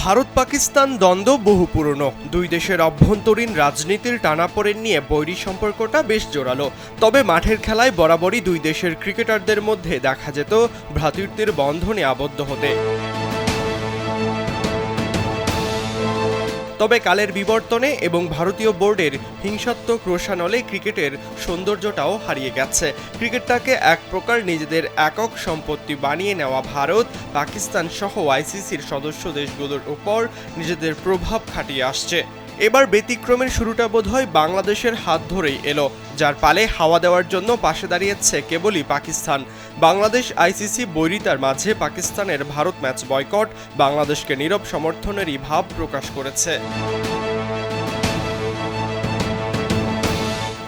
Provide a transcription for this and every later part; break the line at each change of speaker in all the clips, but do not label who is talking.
ভারত পাকিস্তান দ্বন্দ্ব বহু পুরনো। দুই দেশের অভ্যন্তরীণ রাজনীতির টানাপোড়েন নিয়ে বৈরী সম্পর্কটা বেশ জোরালো। তবে মাঠের খেলায় বরাবরই দুই দেশের ক্রিকেটারদের মধ্যে দেখা যেত ভ্রাতৃত্বের বন্ধনে আবদ্ধ হতে। তবে কালের বিবর্তনে এবং ভারতীয় বোর্ডের হিংসাত্মক রোষানলে ক্রিকেটের সৌন্দর্যটাও হারিয়ে গেছে। ক্রিকেটটাকে এক প্রকার নিজেদের একক সম্পত্তি বানিয়ে নেওয়া ভারত পাকিস্তান সহ আইসিসির সদস্য দেশগুলোর উপর নিজেদের প্রভাব খাটিয়ে আসছে। এবার ব্যতিক্রমের শুরুটা বোধহয় বাংলাদেশের হাত ধরেই এলো, যার পালে হাওয়া দেওয়ার জন্য পাশে দাঁড়িয়েছে কেবলই পাকিস্তান। বাংলাদেশ আইসিসি বৈরিতার মাঝে পাকিস্তানের ভারত ম্যাচ বয়কট, বাংলাদেশকে নীরব সমর্থনেরই ভাব প্রকাশ করেছে।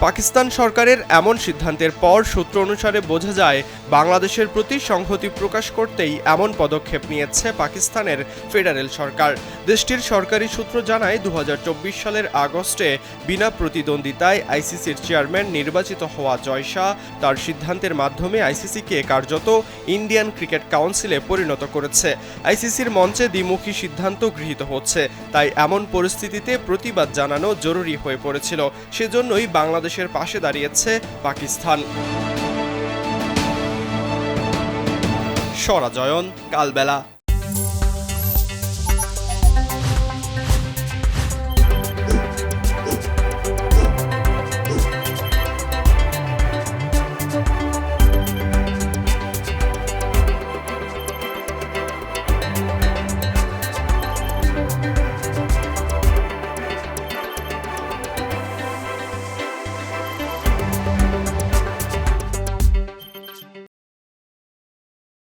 পাকিস্তান সরকারের এমন সিদ্ধান্তের পর সূত্র অনুসারে বোঝা যায় বাংলাদেশের প্রতি সংহতি প্রকাশ করতেই এমন পদক্ষেপ নিয়েছে পাকিস্তানের ফেডারেল সরকার। দেশটির সরকারি সূত্র জানায় 2024 সালের আগস্টে বিনা প্রতিদ্বন্দ্বিতায় আইসিসির চেয়ারম্যান নির্বাচিত হওয়া জয় শাহ তার সিদ্ধান্তের মাধ্যমে আইসিসিকে কার্যত ইন্ডিয়ান ক্রিকেট কাউন্সিলে পরিণত করেছে। আইসিসির মঞ্চে দ্বিমুখী সিদ্ধান্ত গৃহীত হচ্ছে, তাই এমন পরিস্থিতিতে প্রতিবাদ জানানো জরুরি হয়ে পড়েছিল। সেজন্যই বাংলাদেশের পাশে দাঁড়িয়েছে পাকিস্তান। সরাজয়ন, কালবেলা।